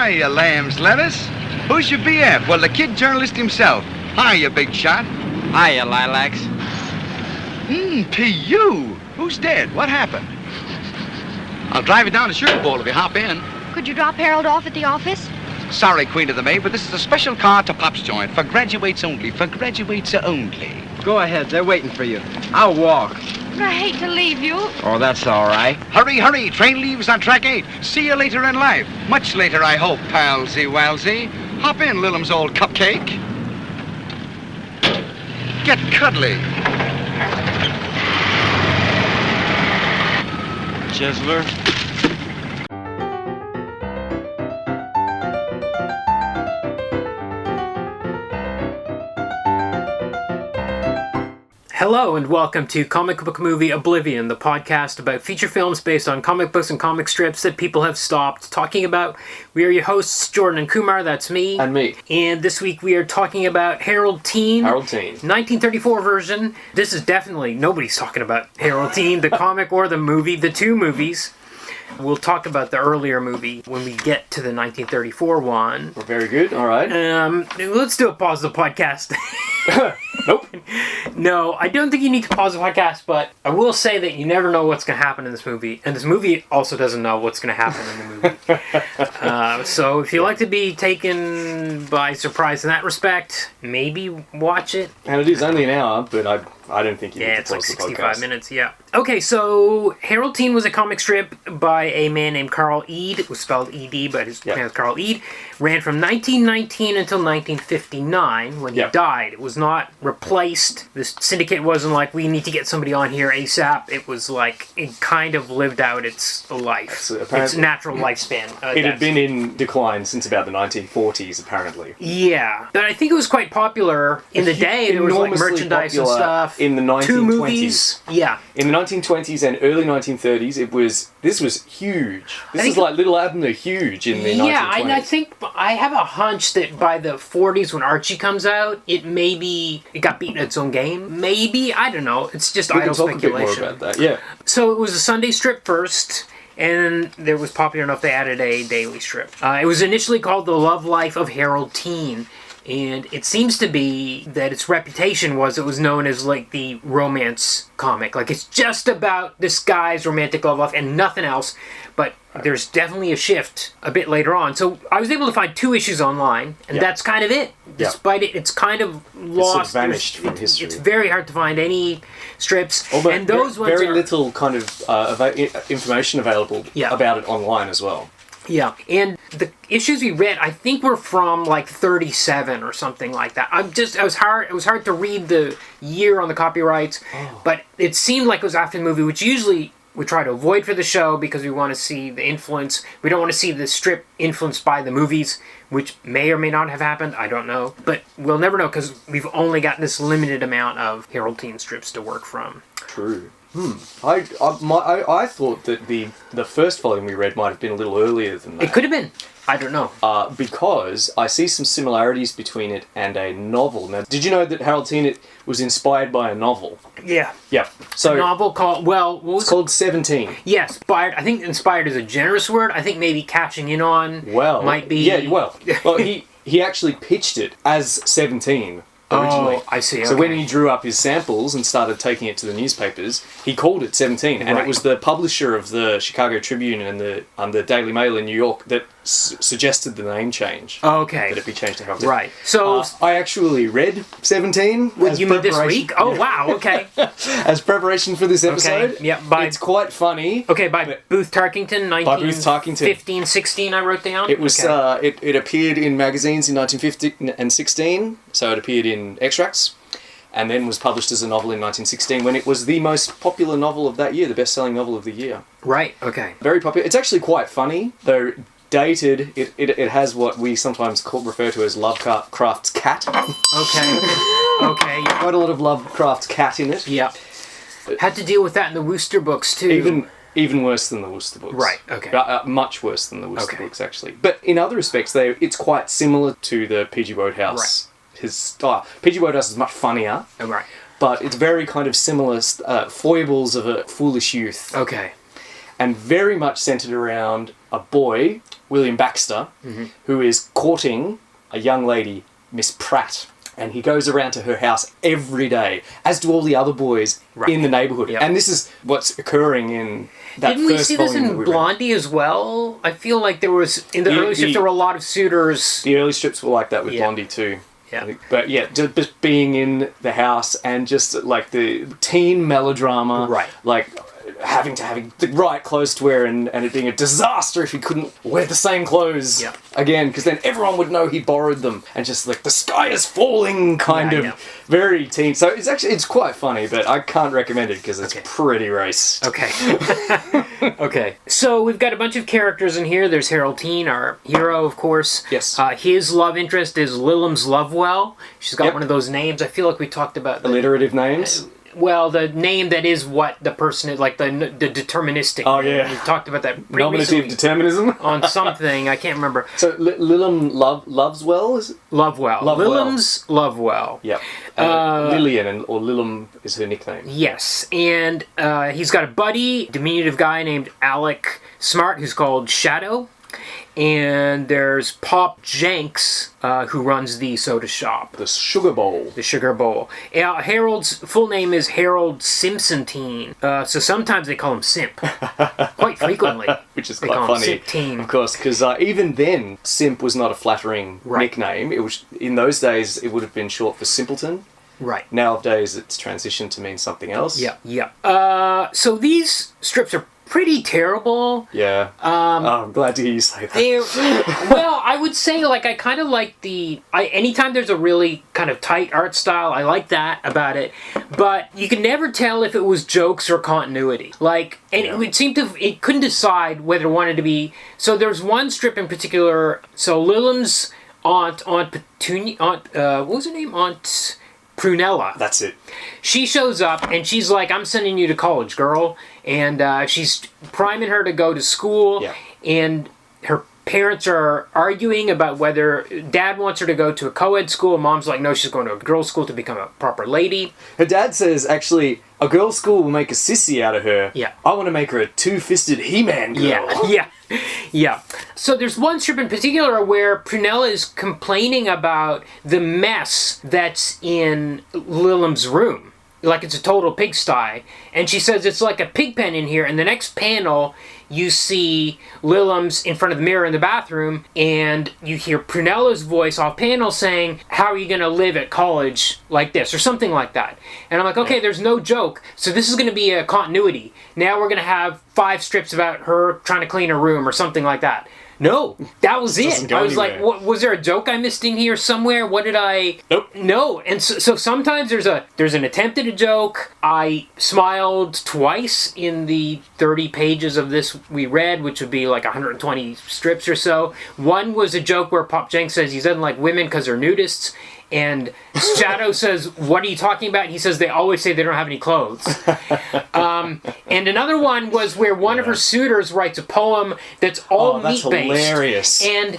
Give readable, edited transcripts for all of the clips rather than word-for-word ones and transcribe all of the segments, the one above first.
Hiya, lamb's lettuce. Who's your BF? Well, the kid journalist himself. Hiya, big shot. Hiya, Lilacs. P.U. Who's dead? What happened? I'll drive you down to Sugar Bowl if you hop in. Could you drop Harold off at the office? Sorry, Queen of the May, but this is a special car to Pop's joint. For graduates only. For graduates only. Go ahead, they're waiting for you. I'll walk. I hate to leave you. Oh, that's all right. Hurry, hurry. Train leaves on track 8. See you later in life. Much later, I hope, palsy-walsy. Hop in, Lillem's old cupcake. Get cuddly. Chisler. Hello and welcome to Comic Book Movie Oblivion, the podcast about feature films based on comic books and comic strips that people have stopped talking about. We are your hosts, Jordan and Kumar, that's me. And me. And this week we are talking about Harold Teen. Harold Teen. 1934 version. This is definitely, nobody's talking about Harold Teen, the comic or the movie, the two movies. We'll talk about the earlier movie when we get to the 1934 one. Very good, alright. Let's do a pause the podcast. Nope. No, I don't think you need to pause the podcast, but I will say that you never know what's going to happen in this movie, and this movie also doesn't know what's going to happen in the movie. So if you like to be taken by surprise in that respect, maybe watch it. And it is only an hour, but I don't think you need to it's like pause the 65 podcast. minutes, yeah. Okay, so Harold Teen was a comic strip by a man named Carl Ede. It was spelled E-D, but his name was Carl Ede. Ran from 1919 until 1959 when he died. It was not replaced. The syndicate wasn't like, we need to get somebody on here ASAP. It was like, it kind of lived out its life. So its natural lifespan. It had been in decline since about the 1940s, apparently. Yeah. But I think it was quite popular in the day. There was like merchandise and stuff. In the 1920s. Two movies. Yeah. In the 1920s and early 1930s, this was huge. This is like Little Abner huge in the 1920s. Yeah, I think I have a hunch that by the 40s when Archie comes out, it got beaten at its own game. Maybe, I don't know. It's just idle speculation. We can talk a bit more about that, yeah. So it was a Sunday strip first, and it was popular enough they added a daily strip. It was initially called The Love Life of Harold Teen. And it seems to be that its reputation was it was known as like the romance comic. Like it's just about this guy's romantic love life and nothing else. But there's definitely a shift a bit later on. So I was able to find 2 issues online, and that's kind of it. Despite it, it's kind of lost. It's sort of vanished from history. It's very hard to find any strips. And those ones very little kind of information available about it online as well. Yeah, and the issues we read, I think were from like 37 or something like that. It was hard to read the year on the copyrights, but it seemed like it was after the movie, which usually we try to avoid for the show because we want to see the influence. We don't want to see the strip influenced by the movies, which may or may not have happened. I don't know, but we'll never know because we've only got this limited amount of Harold Teen strips to work from. True. I thought that the first volume we read might have been a little earlier than that. It could have been. I don't know. Because I see some similarities between it and a novel. Now, did you know that Harold Teen was inspired by a novel? Yeah. Yeah. So a novel called, it's called 17. Yes, inspired. I think inspired is a generous word. I think maybe catching in on might be... Yeah, well, he actually pitched it as 17. Originally. Oh, I see. So when he drew up his samples and started taking it to the newspapers, he called it 17, and it was the publisher of the Chicago Tribune and the Daily Mail in New York that suggested the name change. Okay. That it be changed to Harold. Right. So I actually read 17. You mean this week? Oh wow. Okay. As preparation for this episode. Okay. Yeah. It's quite funny. Okay. By Booth Tarkington, 15, 16. I wrote down. It was. It appeared in magazines in 1915 and 16. So it appeared in extracts, and then was published as a novel in 1916 when it was the most popular novel of that year, the best-selling novel of the year. Right. Okay. Very popular. It's actually quite funny, though. Dated, it has what we sometimes refer to as Lovecraft's cat. Okay. Quite a lot of Lovecraft's cat in it. Yeah. Had to deal with that in the Wooster books too. Even worse than the Worcester books. Right, okay. Much worse than the Worcester books, actually. But in other respects, it's quite similar to the P.G. Wodehouse. Right. His style. P.G. Wodehouse is much funnier. Oh, right. But it's very kind of similar foibles of a foolish youth. Okay. and very much centered around a boy, William Baxter, who is courting a young lady, Miss Pratt. And he goes around to her house every day, as do all the other boys in the neighbourhood. Yep. And this is what's occurring in that Didn't we first see this volume that in we read. Blondie as well? I feel like there was, in the early strips, there were a lot of suitors. The early strips were like that with Yeah. Blondie too. Yeah. But yeah, just being in the house and just like the teen melodrama. Right. Like having to have the right clothes to wear and it being a disaster if he couldn't wear the same clothes Yeah. again, because then everyone would know he borrowed them, and just like the sky is falling kind Yeah, of yeah. very teen. So it's quite funny, but I can't recommend it because it's Okay. pretty racist. Okay. Okay. So we've got a bunch of characters in here. There's Harold Teen, our hero, of course. Yes. His love interest is Lillims Lovewell. She's got Yep. one of those names. I feel like we talked about Alliterative names. well, the name that is what the person is, like the deterministic. Oh, name. yeah. We talked about that pretty Nominative recently determinism. on something. I can't remember. So Lillian loves well, is it? Lovewell. Lovewell. Lillims Lovewell. Yep. Lillian, or Lillum is her nickname. Yes, and he's got a buddy, diminutive guy named Alec Smart, who's called Shadow. And there's Pop Jenks, who runs the soda shop, The Sugar Bowl. the Sugar Bowl. Harold's full name is Harold Simpson-Teen, so sometimes they call him Simp, quite frequently. Which is They quite call him funny, Simp-Teen. of course, because even then, Simp was not a flattering Right. nickname. It was, in those days, it would have been short for Simpleton. Right. Nowadays, it's transitioned to mean something else. Yeah, yeah. So these strips are pretty terrible. Yeah. I'm glad to hear you say that. They're, well, I would say, like, I kind of like anytime there's a really kind of tight art style, I like that about it. But you can never tell if it was jokes or continuity. Like, and it would seem it couldn't decide whether it wanted to be. So there's one strip in particular. So Lilliam's Aunt Petunia, what was her name? Aunt Prunella. That's it. She shows up and she's like, I'm sending you to college, girl. And she's priming her to go to school. Yeah. And her parents are arguing about whether dad wants her to go to a co-ed school. Mom's like, no, she's going to a girls' school to become a proper lady. Her dad says, actually, a girls' school will make a sissy out of her. Yeah. I want to make her a two-fisted He-Man girl. Yeah, yeah, yeah. So there's one strip in particular where Prunella is complaining about the mess that's in Lilliam's room. Like it's a total pigsty. And she says it's like a pig pen in here. And the next panel, you see Lilliam's in front of the mirror in the bathroom, and you hear Prunella's voice off panel saying, how are you going to live at college like this? Or something like that. And I'm like, okay, there's no joke. So this is going to be a continuity. Now we're going to have 5 strips about her trying to clean her room or something like that. No, that was Doesn't it. go I was like, anywhere. what, was there a joke I missed in here somewhere? What did I... Nope. No, and so sometimes there's an attempt at a joke. I smiled twice in the 30 pages of this we read, which would be like 120 strips or so. One was a joke where Pop Jenks says he doesn't like women because they're nudists, and Shadow says, what are you talking about? And he says they always say they don't have any clothes. And another one was where one of her suitors writes a poem that's all That's meat-based. hilarious. And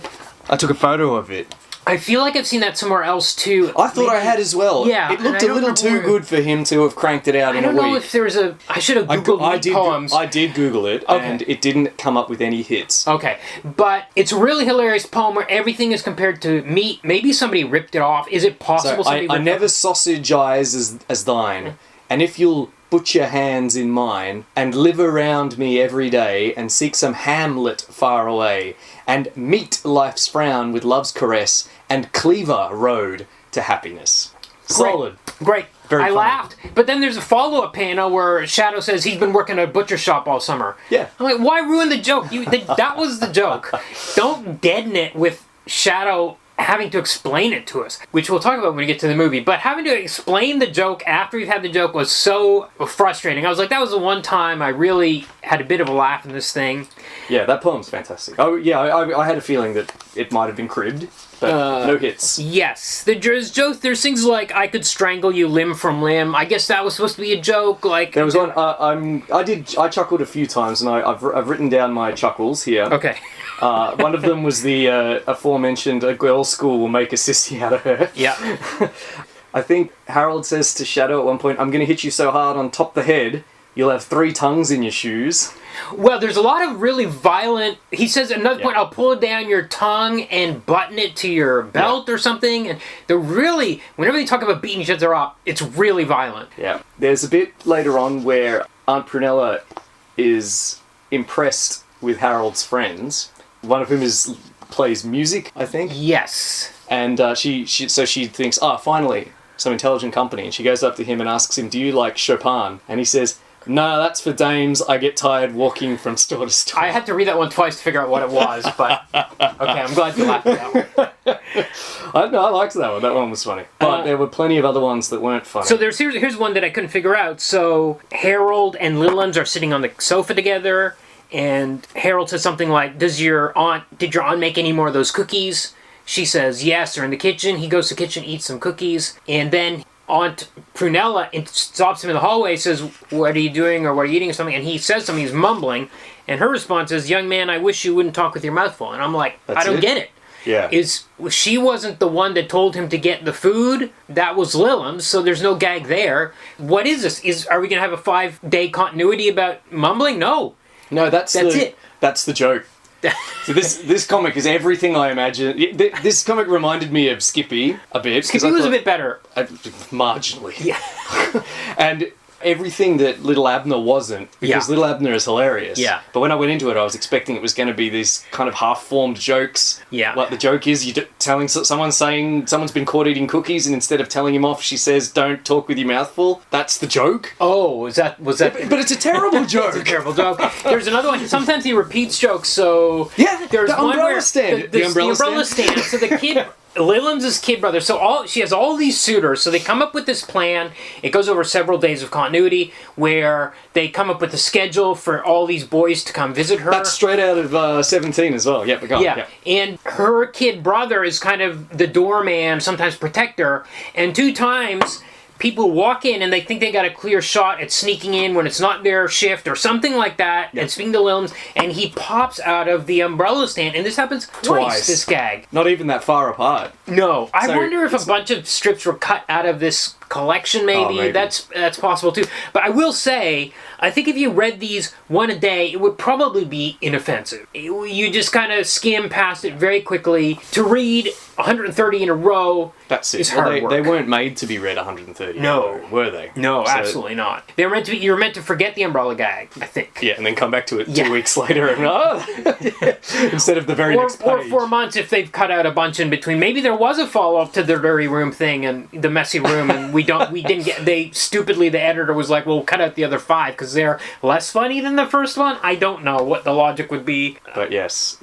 I took a photo of it. I feel like I've seen that somewhere else too. I thought I had as well. Yeah, It and looked I a don't little remember too where- good for him to have cranked it out I in a don't week. know if there's I should have Googled meat poems. I did Google it, Okay. and it didn't come up with any hits. Okay, but it's a really hilarious poem where everything is compared to meat. Maybe somebody ripped it off. Is it possible So somebody I ripped never off? sausage eyes as thine, and if you'll put your hands in mine, and live around me every day, and seek some hamlet far away, and meet life's frown with love's caress, and cleaver road to happiness. Solid. Great. Very I funny. laughed. But then there's a follow-up panel where Shadow says he's been working at a butcher shop all summer. Yeah. I'm like, why ruin the joke? That was the joke. Don't deaden it with Shadow having to explain it to us, which we'll talk about when we get to the movie. But having to explain the joke after we've had the joke was so frustrating. I was like, that was the one time I really had a bit of a laugh in this thing. Yeah, that poem's fantastic. Oh, yeah, I had a feeling that it might have been cribbed, but no hits. Yes, there's jokes. There's things like I could strangle you limb from limb. I guess that was supposed to be a joke. Like There was one. I chuckled a few times, and I've written down my chuckles here. Okay. One of them was the aforementioned "a girls' school will make a sissy out of her." Yeah. I think Harold says to Shadow at one point, "I'm going to hit you so hard on top the head you'll have 3 tongues in your shoes. Well, there's a lot of really violent... He says at another point, I'll pull down your tongue and button it to your belt or something. And they're really... Whenever they talk about beating each other up, it's really violent. Yeah. There's a bit later on where Aunt Prunella is impressed with Harold's friends. One of whom plays music, I think. Yes. And she thinks, finally, some intelligent company. And she goes up to him and asks him, do you like Chopin? And he says... No, that's for dames. I get tired walking from store to store. I had to read that one twice to figure out what it was, but okay, I'm glad you laughed at that one. I liked that one. That one was funny. But there were plenty of other ones that weren't funny. So here's one that I couldn't figure out. So Harold and Littlems are sitting on the sofa together, and Harold says something like, did your aunt make any more of those cookies? She says, yes, they're in the kitchen. He goes to the kitchen, eats some cookies, and then Aunt Prunella stops him in the hallway, says, what are you doing, or what are you eating, or something, and he says something, he's mumbling, and her response is, young man, I wish you wouldn't talk with your mouth full. And I'm like, I don't get it. Yeah. She wasn't the one that told him to get the food. That was Littlems, so there's no gag there. What is this? Are we going to have a 5-day continuity about mumbling? No. No, that's it. That's the joke. So this comic is everything I imagine. This comic reminded me of Skippy a bit. Skippy was a bit better. Marginally. Yeah. And everything that Little Abner wasn't, because Little Abner is hilarious. Yeah. But when I went into it, I was expecting it was going to be these kind of half-formed jokes. Yeah. Like the joke is someone's been caught eating cookies, and instead of telling him off, she says, "Don't talk with your mouth full." That's the joke. Oh, was that? But it's a terrible joke. It's a terrible joke. There's another one. Sometimes he repeats jokes. So there's the one umbrella where stand. The umbrella stand. So the kid. Littlems' kid brother, she has all these suitors, so they come up with this plan. It goes over several days of continuity where they come up with a schedule for all these boys to come visit her. That's straight out of 17 as well. Yeah, but go on. Yeah, and her kid brother is kind of the doorman, sometimes protector, and 2 times people walk in and they think they got a clear shot at sneaking in when it's not their shift or something like that, and speaking to Littlems, and he pops out of the umbrella stand, and this happens twice, this gag. Not even that far apart. No. I wonder if a bunch of strips were cut out of this collection, maybe. That's possible too. But I will say, I think if you read these one a day, it would probably be inoffensive. You just kind of skim past it very quickly. To read 130 in a row is hard work. They weren't made to be read 130 in a row, were they? No, absolutely not. You're meant to forget the umbrella gag, I think. Yeah, and then come back to it 2 weeks later and instead of the very next page. Or 4 months if they've cut out a bunch in between. Maybe there was a follow-up to the dirty room thing and the messy room, and the editor was like, well, we'll cut out the other 5 because they're less funny than the first one. I don't know what the logic would be. But yes,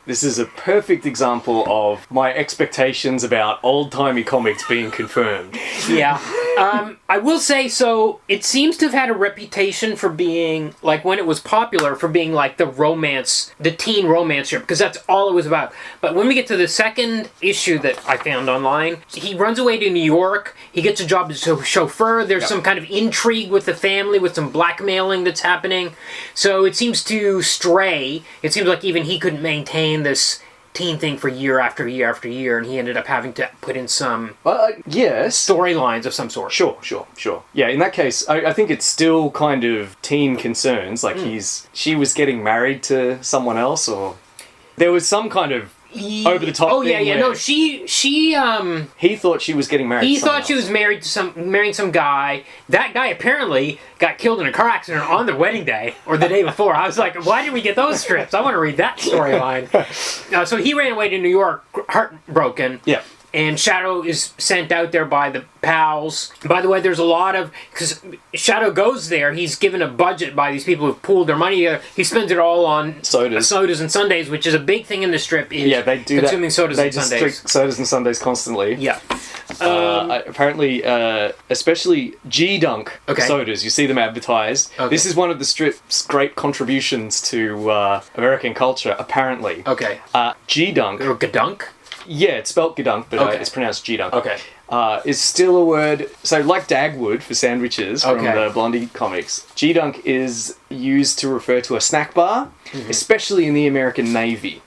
this is a perfect example of my expectations about old-timey comics being confirmed. Yeah. I will say, so it seems to have had a reputation for being, like when it was popular, for being like the teen romance strip, because that's all it was about. But when we get to the second issue that I found online, he runs away to New York, he gets a job as a chauffeur, there's some kind of intrigue with the family, with some blackmailing that's happening. So it seems to stray. It seems like even he couldn't maintain this teen thing for year after year after year, and he ended up having to put in some storylines of some sort. Sure. Yeah, in that case, I think it's still kind of teen concerns, like she was getting married to someone else, or there was some kind of over the top thing. Oh yeah. No, she he thought she was getting married. He thought she was marrying some guy. That guy apparently got killed in a car accident on the wedding day or the day before. I was like, why did we get those strips? I want to read that storyline. So he ran away to New York, heartbroken. Yeah. And Shadow is sent out there by the pals. By the way, there's a lot of... Because Shadow goes there, he's given a budget by these people who've pooled their money together. He spends it all on sodas and sundaes, which is a big thing in the strip, is they do consuming sodas and sundaes. They just drink sodas and sundaes constantly. Yeah. Apparently, especially G-Dunk sodas, you see them advertised. Okay. This is one of the strip's great contributions to American culture, apparently. Okay. G-Dunk... Or Gadunk? Yeah, it's spelt Gadunk, but it's pronounced G-Dunk. Okay. Is still a word... So, like Dagwood for sandwiches from the Blondie comics, G-Dunk is used to refer to a snack bar, especially in the American Navy.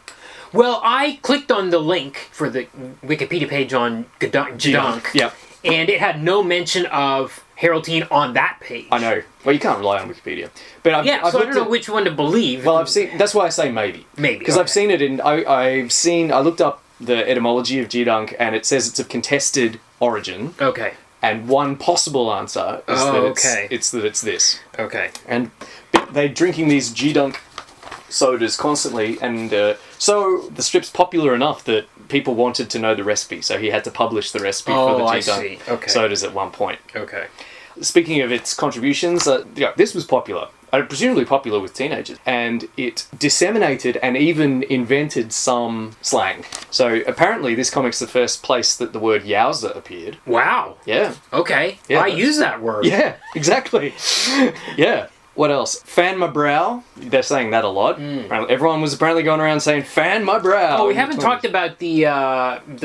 Well, I clicked on the link for the Wikipedia page on G-Dunk. Yep. And it had no mention of Harold Teen on that page. I know. Well, you can't rely on Wikipedia. But I've So I don't looked know at- which one to believe. Well, I've seen. That's why I say maybe. Maybe, Because I've okay. seen it in. I looked up the etymology of G-Dunk, and it says it's of contested origin. Okay. And one possible answer is that it's this. Okay. And they're drinking these G-Dunk sodas constantly, and so the strip's popular enough that people wanted to know the recipe, so he had to publish the recipe for the I G-Dunk see. Okay. sodas at one point. Okay. Speaking of its contributions, this was popular. Presumably popular with teenagers, and it disseminated and even invented some slang. So apparently this comic's the first place that the word yowza appeared. Wow. Yeah. Okay. Yeah. I use that word. Yeah, exactly. Yeah. What else? Fan my brow. They're saying that a lot. Everyone was apparently going around saying fan my brow. Oh, we haven't talked about the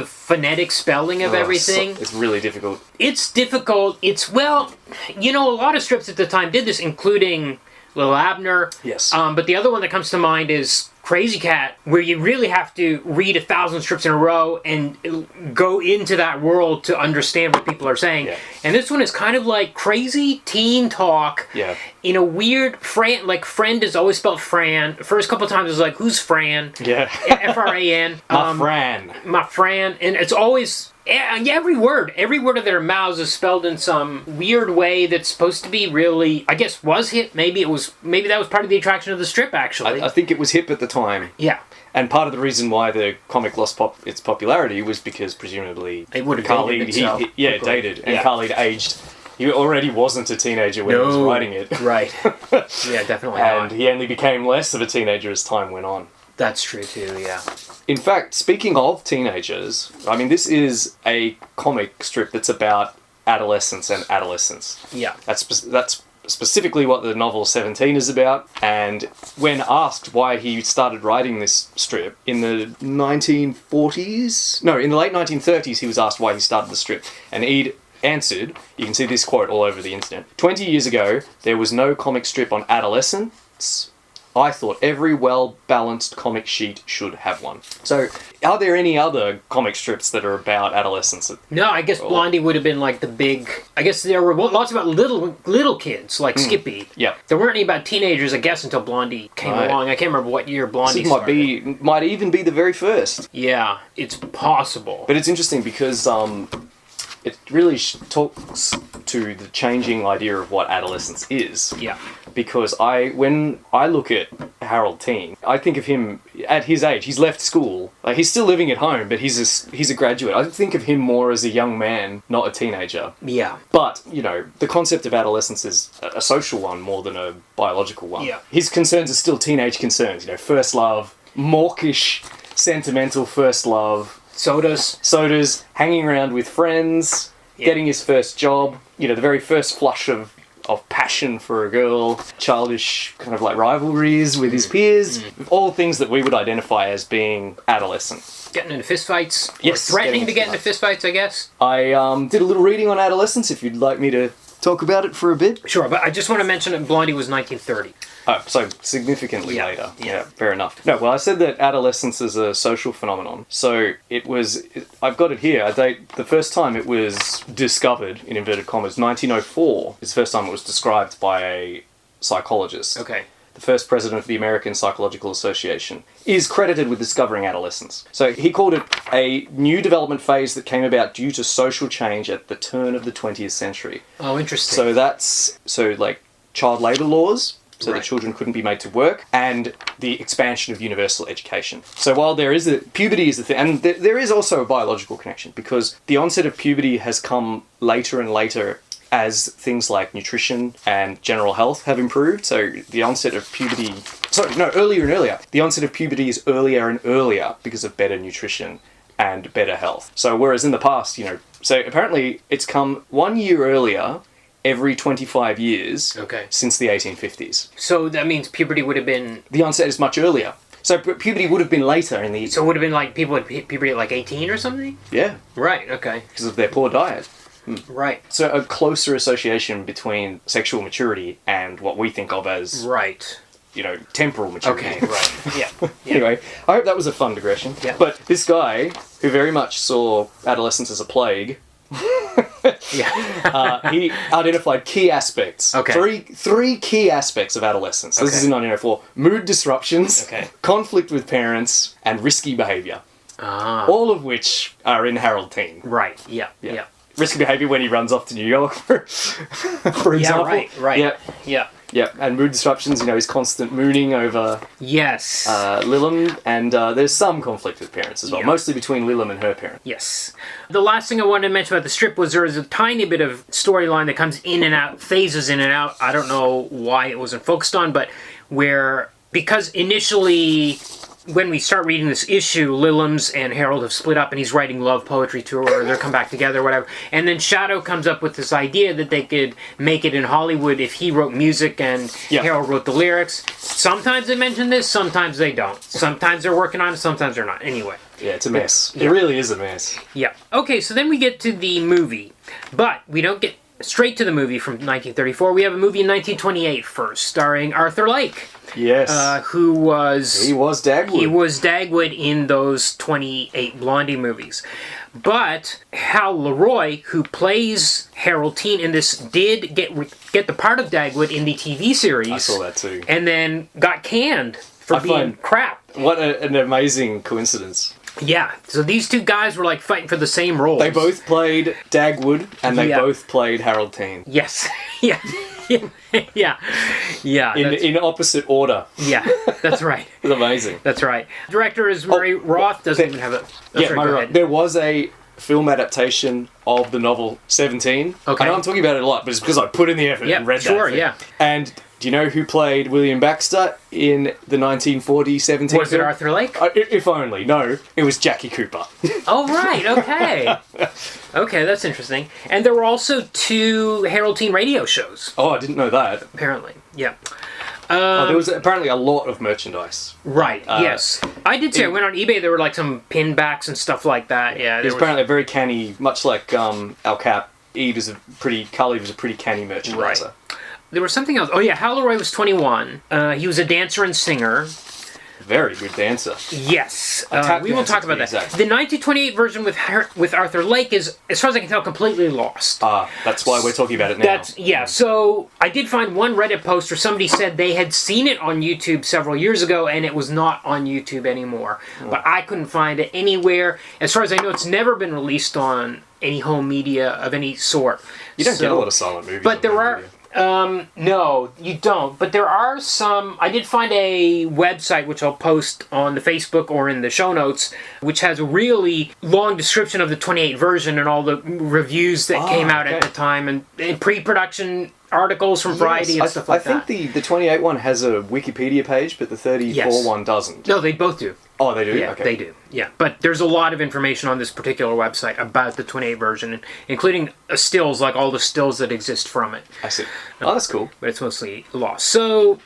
phonetic spelling of everything. It's really difficult. It's difficult. A lot of strips at the time did this, including Little Abner. Yes. But the other one that comes to mind is Crazy Cat, where you really have to read 1,000 strips in a row and go into that world to understand what people are saying. Yeah. And this one is kind of like crazy teen talk. Yeah. In a weird, friend is always spelled Fran. The first couple of times it's like, who's Fran? Yeah. F-R-A-N. My Fran. My Fran. And it's always... every word of their mouths is spelled in some weird way that's supposed to be really, I guess, was hip. Maybe that was part of the attraction of the strip, actually. I think it was hip at the time. Yeah. And part of the reason why the comic lost its popularity was because presumably It would have Khalid, dated itself. it dated, and Yeah. Khalid aged. He already wasn't a teenager when he was writing it. Right. Yeah, definitely And not. he only became less of a teenager as time went on. That's true, too, yeah. In fact, speaking of teenagers, I mean, this is a comic strip that's about adolescence and adolescence. Yeah. That's specifically what the novel 17 is about. And when asked why he started writing this strip in the 1940s... No, in the late 1930s, he was asked why he started the strip. And he'd answered, you can see this quote all over the internet, 20 years ago, there was no comic strip on adolescence. I thought every well-balanced comic sheet should have one. So, are there any other comic strips that are about adolescence? No, I guess Blondie would have been like the big... I guess there were lots about little kids, like Skippy. Yeah. There weren't any about teenagers, I guess, until Blondie came Right. along. I can't remember what year Blondie This started. might even be the very first. Yeah, it's possible. But it's interesting because it really talks to the changing idea of what adolescence is. Yeah. Because when I look at Harold Teen, I think of him at his age. He's left school. Like, he's still living at home, but he's a graduate. I think of him more as a young man, not a teenager. Yeah. But, the concept of adolescence is a social one more than a biological one. Yeah. His concerns are still teenage concerns. First love, mawkish, sentimental first love. Sodas, hanging around with friends, getting his first job, the very first flush of passion for a girl, childish kind of like rivalries with his peers, all things that we would identify as being adolescent. Getting into fistfights. Yes, Or threatening to getting get into fistfights, I guess. I did a little reading on adolescence, if you'd like me to talk about it for a bit. Sure, but I just want to mention that Blondie was 1930. Oh, so significantly later. Yeah. Fair enough. No, well, I said that adolescence is a social phenomenon. So I've got it here. The first time it was discovered, in inverted commas, 1904 is the first time it was described by a psychologist. Okay. The first president of the American Psychological Association is credited with discovering adolescence. So he called it a new development phase that came about due to social change at the turn of the 20th century. Oh, interesting. So like child labour laws, so Right. that children couldn't be made to work, and the expansion of universal education. So while puberty is the thing, and there is also a biological connection, because the onset of puberty has come later and later as things like nutrition and general health have improved. So the onset of puberty... earlier and earlier. The onset of puberty is earlier and earlier because of better nutrition and better health. So whereas in the past, so apparently it's come 1 year earlier every 25 years since the 1850s. So that means puberty would have been... The onset is much earlier. So puberty would have been later in the... So it would have been like people had puberty at like 18 or something? Yeah, Right, okay. because of their poor diet. Right. So a closer association between sexual maturity and what we think of as, Right. temporal maturity. Okay, right. Yeah. Anyway, I hope that was a fun digression. Yeah. But this guy, who very much saw adolescence as a plague, Yeah. He identified key aspects. Okay. Three key aspects of adolescence. This is in 1904. Mood disruptions, Okay. conflict with parents, and risky behaviour. Ah. All of which are in Harold Teen. Right. Yeah. Risky behaviour when he runs off to New York, for example. Right. Yeah. Yeah. Yeah, and mood disruptions, his constant mooning over Yes. Lilum, and there's some conflict with parents as well, Yeah. mostly between Lilum and her parents. Yes. The last thing I wanted to mention about the strip was there is a tiny bit of storyline that comes in and out, phases in and out. I don't know why it wasn't focused on, but because initially, when we start reading this issue, Lilums and Harold have split up and he's writing love poetry to her, or they'll come back together, whatever. And then Shadow comes up with this idea that they could make it in Hollywood if he wrote music and Harold wrote the lyrics. Sometimes they mention this, sometimes they don't. Sometimes they're working on it, sometimes they're not. Anyway. Yeah, it's a mess. It really is a mess. Yeah. Okay, so then we get to the movie. But we don't get straight to the movie from 1934. We have a movie in 1928 first, starring Arthur Lake. Yes. Who was... He was Dagwood. He was Dagwood in those 28 Blondie movies. But Hal Le Roy, who plays Harold Teen in this, did get the part of Dagwood in the TV series. I saw that too. And then got canned for being crap. What an amazing coincidence. Yeah, so these two guys were like fighting for the same roles. They both played Dagwood, and they both played Harold Teen. Yes. Yeah. Yeah. In opposite order. Yeah, that's right. It's amazing. That's right. Director is Murray Roth. Doesn't even have a... Murray Roth. There was a film adaptation of the novel 17. Okay. I know I'm talking about it a lot, but it's because I put in the effort and read that thing. Yeah. And do you know who played William Baxter in the 1940 17 Was it film? Arthur Lake? If only. No, it was Jackie Cooper. Oh, right. Okay. Okay, that's interesting. And there were also 2 Harold Teen radio shows. Oh, I didn't know that. Apparently. Yeah. There was apparently a lot of merchandise. Right, yes. I did see, I went on eBay, there were like some pin backs and stuff like that. Yeah, It was apparently a very canny, much like Al Cap, Carly was a pretty canny merchandiser. Right. There was something else. Oh yeah, Hal Le Roy was 21. He was a dancer and singer. Very good dancer. Yes. tap We will dancer, talk to about be that. exact. The 1928 version with Arthur Lake is, as far as I can tell, completely lost. That's why we're talking about it now. So I did find one Reddit post where somebody said they had seen it on YouTube several years ago and it was not on YouTube anymore. But I couldn't find it anywhere. As far as I know, it's never been released on any home media of any sort. You don't get a lot of silent movies. But on there home are... media. No, you don't. But there are some... I did find a website, which I'll post on the Facebook or in the show notes, which has a really long description of the 28 version and all the reviews that came out at the time and pre-production articles from Variety and stuff like that. I think the 28 one has a Wikipedia page, but the 34 one doesn't. No, they both do. Oh, they do? Yeah, okay. they do. Yeah, but there's a lot of information on this particular website about the 28 version, including stills, like all the stills that exist from it. I see. Oh, that's cool. But it's mostly lost. So,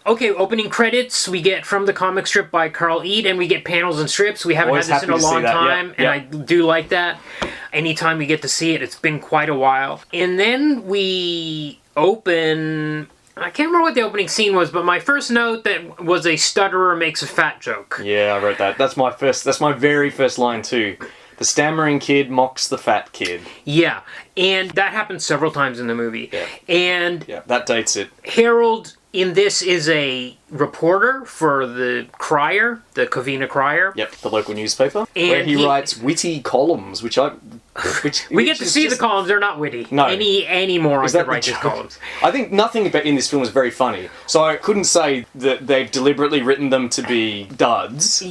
okay, opening credits we get from the comic strip by Carl Eade, and we get panels and strips. We haven't Always had this in a happy to see long that, time, and I do like that. Anytime we get to see it, it's been quite a while. And then we open... I can't remember what the opening scene was, but my first note that was a stutterer makes a fat joke. Yeah, I wrote that. That's my very first line too. The stammering kid mocks the fat kid. Yeah, and that happens several times in the movie. Yeah. And Yeah, that dates it. Harold in this is a reporter for the Crier, the Covina Crier. Yep, the local newspaper, And where he he- writes witty columns, which We get to see the columns, they're not witty. No. Any moron Is that could the write these joke? columns. I think nothing about in this film is very funny, so I couldn't say that they've deliberately written them to be duds.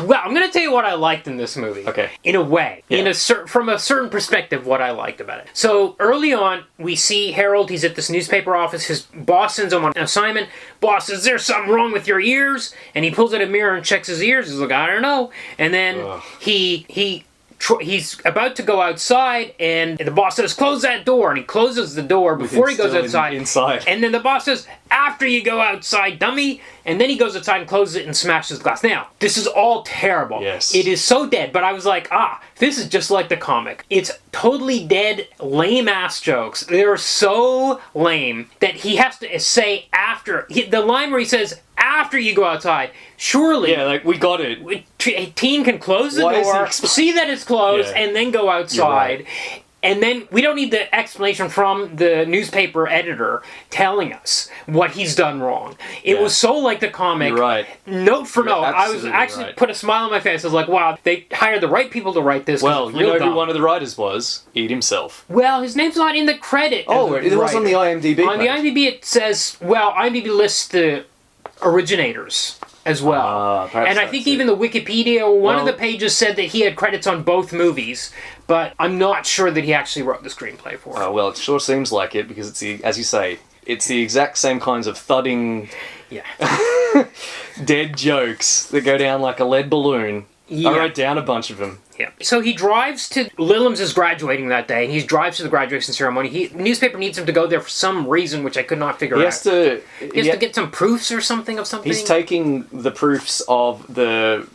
Well, I'm going to tell you what I liked in this movie. Okay. In a way. Yeah. From a certain perspective, what I liked about it. So, early on, we see Harold, he's at this newspaper office, his boss sends him on an assignment. Boss says, "There's something wrong with your ears?" And he pulls out a mirror and checks his ears. He's like, "I don't know." And then he's about to go outside, and the boss says, "Close that door." And he closes the door before he goes Still outside. inside. And then the boss says, "After you go outside, dummy." And then he goes outside and closes it and smashes the glass. Now, this is all terrible. Yes. It is so dead, but I was like, this is just like the comic. It's totally dead, lame-ass jokes. They're so lame that he has to say after. The line where he says, "After you go outside," surely... Yeah, like, we got it. A teen can close the Why is he door, see that it's closed, Yeah. and then go outside. And then we don't need the explanation from the newspaper editor telling us what he's done wrong. It was so like the comic. You're right. Note for You're note. I was absolutely actually right. put a smile on my face. I was like, wow, they hired the right people to write this. 'cause Well, it's you real know dumb. who one of the writers was? Ed himself. Well, his name's not in the credit. Oh, as a it was on the writer. IMDb. On the IMDb, it says, well, IMDb lists the originators as well. Perhaps And I that's think it. even the Wikipedia, one of Well- the pages said that he had credits on both movies, but I'm not sure that he actually wrote the screenplay for it. Well, it sure seems like it because as you say, it's the exact same kinds of thudding, Yeah. dead jokes that go down like a lead balloon. Yeah. I wrote down a bunch of them. Yeah. So he drives to Lillams is graduating that day, and he drives to the graduation ceremony. Newspaper needs him to go there for some reason, which I could not figure He out. has to. He has to get some proofs or something of something. He's taking the proofs of the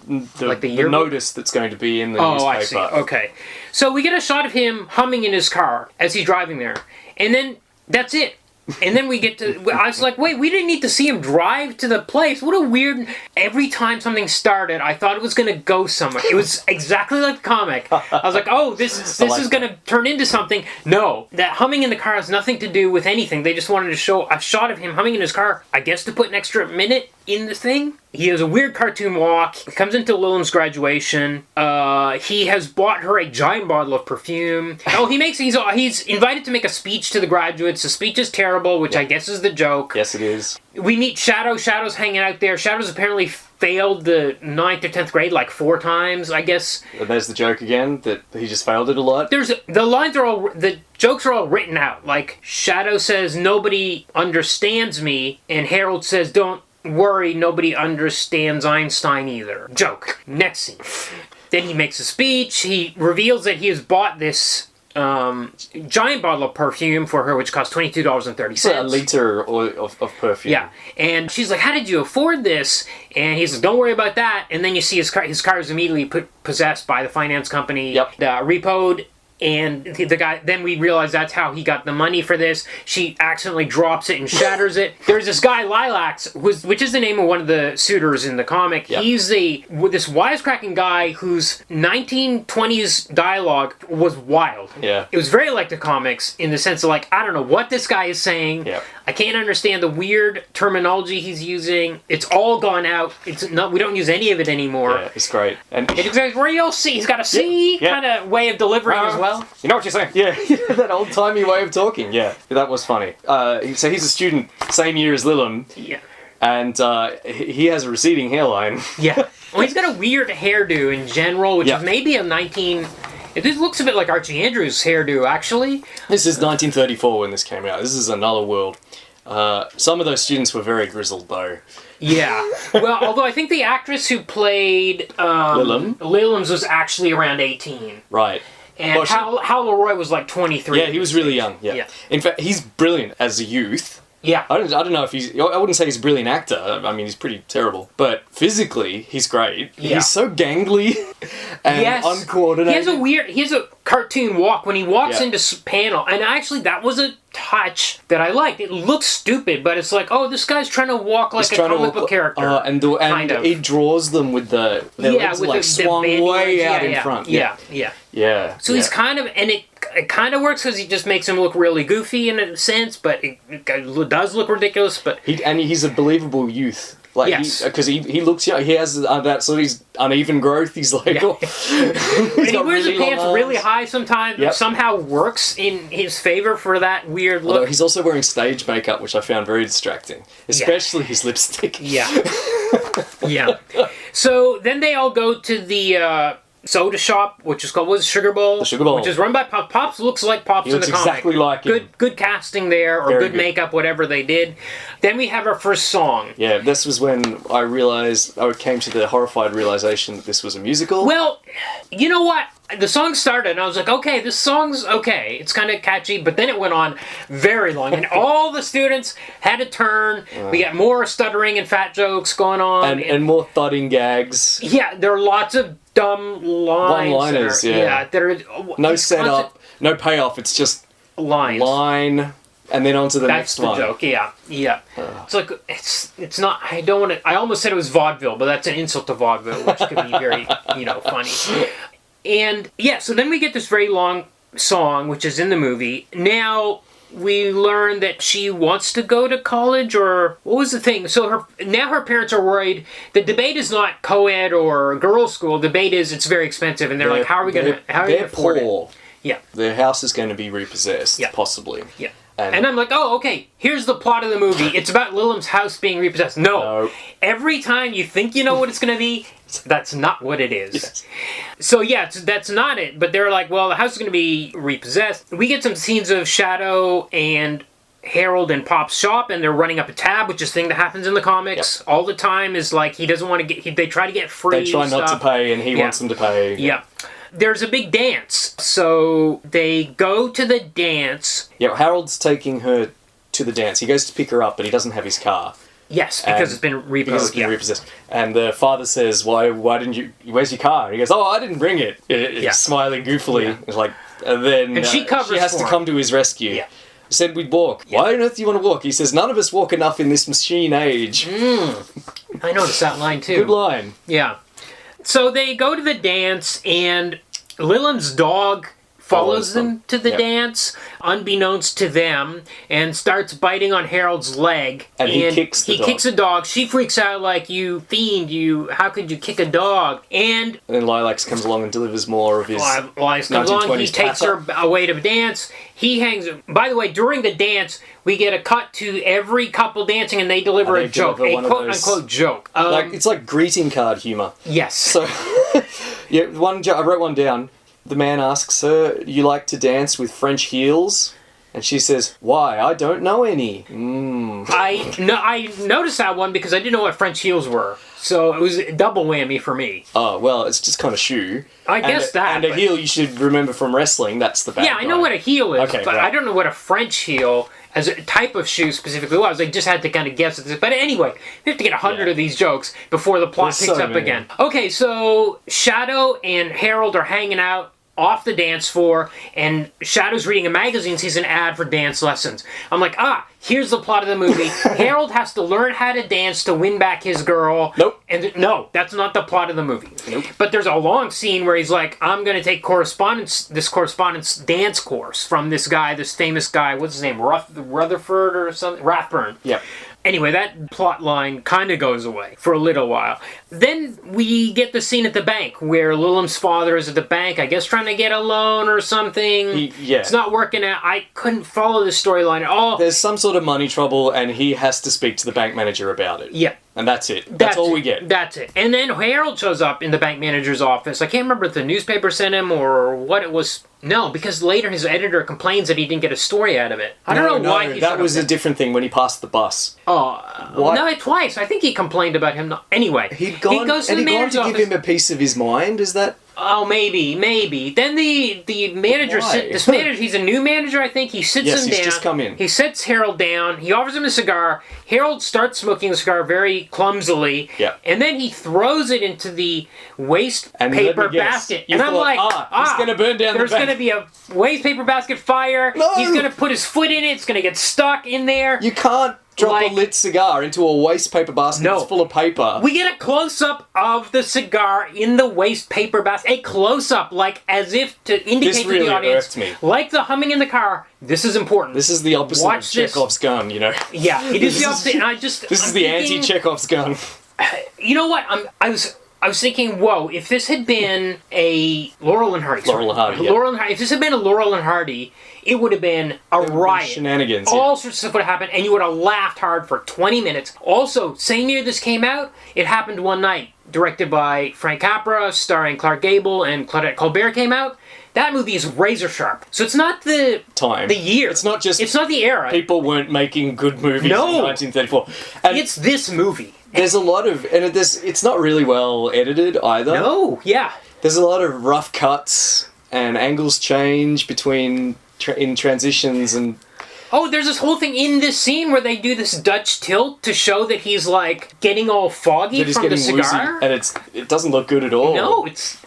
Like the yearbook? notice that's going to be in the Oh, newspaper. I see. Okay. So we get a shot of him humming in his car as he's driving there. And then that's it. And then we get to... I was like, wait, we didn't need to see him drive to the place. What a weird... Every time something started, I thought it was going to go somewhere. It was exactly like the comic. I was like, oh, this is going to turn into something. No. That humming in the car has nothing to do with anything. They just wanted to show a shot of him humming in his car, I guess to put an extra minute in the thing. He has a weird cartoon walk. He comes into Lillam's graduation. He has bought her a giant bottle of perfume. Oh, he's invited to make a speech to the graduates. The speech is terrible, which I guess is the joke. Yes, it is. We meet Shadow. Shadow's hanging out there. Shadow's apparently failed the 9th or 10th grade like 4 times, I guess. And there's the joke again that he just failed it a lot. The jokes are all written out. Like, Shadow says, nobody understands me, and Harold says, don't worry, nobody understands Einstein either. Joke. Next scene. Then he makes a speech. He reveals that he has bought this giant bottle of perfume for her, which cost $22.30. It's a liter of perfume. Yeah. And she's like, how did you afford this? And he's like, don't worry about that. And then you see his car is immediately possessed by the finance company. Yep. Repoed. And the guy, then we realize that's how he got the money for this. She accidentally drops it and shatters it. There's this guy, Lilacs, which is the name of one of the suitors in the comic. Yep. He's this wisecracking guy whose 1920s dialogue was wild. Yeah. It was very like the comics in the sense of like, I don't know what this guy is saying. Yep. I can't understand the weird terminology he's using. It's all gone out. We don't use any of it anymore. Yeah, it's great. And It's real C. He's got a C Yeah. kind of way of delivering as well. You know what you're saying? Yeah, that old-timey way of talking. Yeah, that was funny. So he's a student, same year as Lillam, Yeah. and he has a receding hairline. Yeah. Well, he's got a weird hairdo in general, which Yeah. is maybe It looks a bit like Archie Andrews' hairdo, actually. This is 1934 when this came out. This is another world. Some of those students were very grizzled, though. Yeah. Well, although I think the actress who played Lillam's was actually around 18. Right. And Well, Hal Le Roy was like 23. Yeah, he was really young. Yeah. Yeah. In fact, he's brilliant as a youth. Yeah. I don't know if I wouldn't say he's a brilliant actor. I mean, he's pretty terrible. But physically, he's great. Yeah. He's so gangly and uncoordinated. He has a cartoon walk when he walks Yeah. into panel. And actually, that was a touch that I liked. It looks stupid, but it's like, oh, this guy's trying to walk like a comic book character. And kind of. he draws them with their legs with like the swung bandy way legs. out in front. Yeah. So he's kind of, and it kind of works because he just makes him look really goofy in a sense, but it does look ridiculous. But he's a believable youth. Like, yes. Because he looks young. He has that sort of uneven growth. He's like, Yeah. he's and he got wears really the pants long really arms. high sometimes. Yep. Somehow works in his favor for that weird look. Although he's also wearing stage makeup, which I found very distracting, especially his lipstick. Yeah. Yeah. So then they all go to the soda shop, which is called Sugar Bowl. The Sugar Bowl. Which is run by Pops. Pops looks like Pops He in the looks comic. exactly like him. Good casting there, or Very good good. makeup, whatever they did. Then we have our first song. Yeah, this was when I came to the horrified realization that this was a musical. Well, you know what? The song started, and I was like, okay, this song's okay. It's kind of catchy, but then it went on very long, and all the students had a turn. We got more stuttering and fat jokes going on. and more thudding gags. Yeah, there are lots of dumb lines. One-liners, that are, yeah. There are, No these setup, no payoff. It's just lines. line, and then on to the That's next the one. joke. Yeah. It's like it's not. I don't want to. I almost said it was vaudeville, but that's an insult to vaudeville, which could be very funny. And yeah, so then we get this very long song, which is in the movie. Now we learn that she wants to go to college, or what was the thing? So her parents are worried. The debate is not co-ed or girls' school. The debate is it's very expensive, and they're like, how are we going to afford it? Yeah. Their house is going to be repossessed, Yeah. possibly. Yeah. And I'm like, oh, okay, here's the plot of the movie. It's about Lilim's house being repossessed. No. Every time you think you know what it's going to be, that's not what it is. Yes. So yeah, that's not it. But they're like, well, the house is going to be repossessed. We get some scenes of Shadow and Harold in Pop's shop, and they're running up a tab, which is a thing that happens in the comics all the time. Is like he doesn't want to get. They try to get free. They try not to pay, and he wants them to pay. Yeah. There's a big dance, so they go to the dance. Yeah, Harold's taking her to the dance. He goes to pick her up, but he doesn't have his car. Yes, because it's been repossessed. And the father says, "Why didn't you? Where's your car?" And he goes, "Oh, I didn't bring it." Smiling goofily. Yeah. It's like, and then she has to come to his rescue. Yeah. Said we'd walk. Yeah. Why on earth do you want to walk? He says, none of us walk enough in this machine age. I noticed that line too. Good line. Yeah. So they go to the dance, and Lilim's dog follows them to the dance, unbeknownst to them, and starts biting on Harold's leg. And he kicks the dog. He kicks a dog. She freaks out like, you fiend, how could you kick a dog? And then Lilacs comes along and delivers more of his Lilacs comes along, he takes her away to dance. He hangs... By the way, during the dance, we get a cut to every couple dancing, and they deliver a joke, a quote-unquote joke. It's like greeting card humour. Yes. So, I wrote one down. The man asks her, "You like to dance with French heels?" And she says, "Why? I don't know any." I noticed that one because I didn't know what French heels were. So it was a double whammy for me. Oh, well, it's just kind of shoe. I guess that. And a heel you should remember from wrestling, that's the bad guy. I know what a heel is, okay, but right. I don't know what a French heel as a type of shoe specifically was. I just had to kind of guess at this. But anyway, we have to get 100 of these jokes before the plot picks up again. Okay, so Shadow and Harold are hanging out off the dance floor, and Shadow's reading a magazine, sees an ad for dance lessons. I'm like, here's the plot of the movie. Harold has to learn how to dance to win back his girl. Nope. And no, that's not the plot of the movie. Nope. But there's a long scene where he's like, I'm going to take this correspondence dance course from this guy, this famous guy, what's his name, Rutherford or something? Rathburn. Yep. Anyway, that plot line kind of goes away for a little while. Then we get the scene at the bank where Lilim's father is at the bank, I guess trying to get a loan or something. It's not working out. I couldn't follow the storyline at all. There's some sort of money trouble, and he has to speak to the bank manager about it. Yeah. And that's it. That's all we get. That's it. And then Harold shows up in the bank manager's office. I can't remember if the newspaper sent him or what it was. No, because later his editor complains that he didn't get a story out of it. I don't know why he that was a different thing when he passed the bus. No, twice. I think he complained about him not... Anyway, he goes to the manager's office. Give him a piece of his mind? Is that... Oh, maybe. Then the manager, he's a new manager, I think. He sits him down. Yes, he's just come in. He sits Harold down. He offers him a cigar. Harold starts smoking the cigar very clumsily. Yeah. And then he throws it into the waste paper basket. And I'm like, he's going to burn down the bank. There's going to be a waste paper basket fire. No! He's going to put his foot in it. It's going to get stuck in there. You can't drop a lit cigar into a waste paper basket that's full of paper. We get a close-up of the cigar in the waste paper basket. A close-up, like as if to indicate to the audience, like the humming in the car, this is important. This is the opposite of Chekhov's gun, you know. Yeah, it is the opposite, and this is the anti-Chekhov's gun. You know what? I was thinking, whoa, if this had been a Laurel and Hardy. If this had been a Laurel and Hardy, it would have been a riot. Shenanigans. All sorts of stuff would have happened, and you would have laughed hard for 20 minutes. Also, same year this came out, It Happened One Night, directed by Frank Capra, starring Clark Gable and Claudette Colbert, came out. That movie is razor sharp. So it's not the year. It's not the era. People weren't making good movies in 1934. And it's this movie. There's a lot of... And it's not really well edited either. No, yeah. There's a lot of rough cuts, and angles change between... in transitions and... Oh, there's this whole thing in this scene where they do this Dutch tilt to show that he's, like, getting all foggy from the cigar. Woozy, and it doesn't look good at all. No, it's...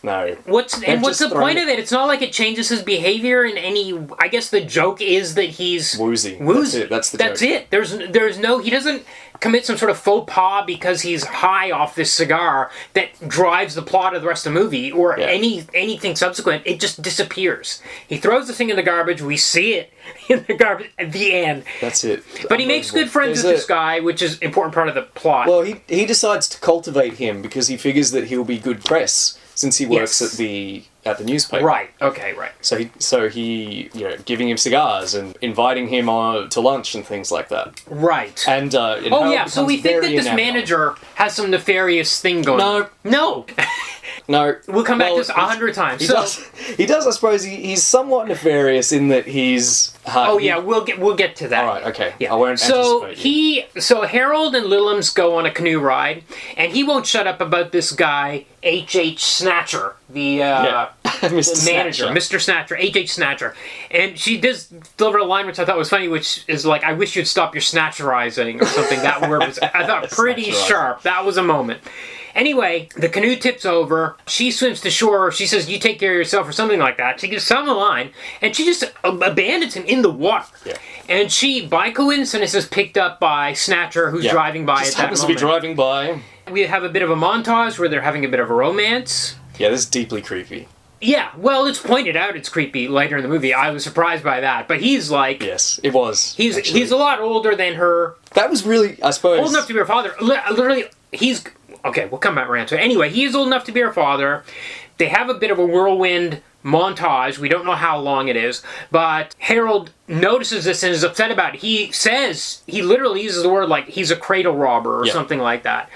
No. What's the point of it? It's not like it changes his behavior in any... I guess the joke is that he's... Woozy. Woozy. That's the joke. That's it. There's no... He doesn't commit some sort of faux pas because he's high off this cigar that drives the plot of the rest of the movie or anything subsequent. It just disappears. He throws the thing in the garbage. We see it in the garbage at the end. That's it. But he makes good friends with this guy, which is an important part of the plot. Well, he decides to cultivate him because he figures that he'll be good press since he works at the newspaper. Right. Okay. Right. So he giving him cigars and inviting him to lunch and things like that. Right. And so we think that this manager has some nefarious thing going. No. No. We'll come back to this 100 times. He does. I suppose he's somewhat nefarious in that he's. We'll get to that. All right. Okay. Yeah. I won't anticipate you. So Harold and Lillums go on a canoe ride, and he won't shut up about this guy H.H. Snatcher, the manager, Mr. Snatcher, H.H. Snatcher, and she does deliver a line which I thought was funny, which is like, "I wish you'd stop your snatcherizing" or something. That word was, I thought, pretty sharp. That was a moment. Anyway, the canoe tips over. She swims to shore. She says, "You take care of yourself," or something like that. She gives Sam a line, and she just abandons him in the water. Yeah. And she, by coincidence, is picked up by Snatcher, who's driving by just at that happens moment. to be driving by. We have a bit of a montage where they're having a bit of a romance. Yeah, this is deeply creepy. Yeah, well, it's pointed out it's creepy later in the movie. I was surprised by that. But he's like... Yes, it was. He's a lot older than her. That was really, I suppose... Old enough to be her father. Literally, he's... Okay, we'll come back around to it. Anyway, he is old enough to be her father. They have a bit of a whirlwind montage. We don't know how long it is. But Harold notices this and is upset about it. He literally uses the word like he's a cradle robber or something like that.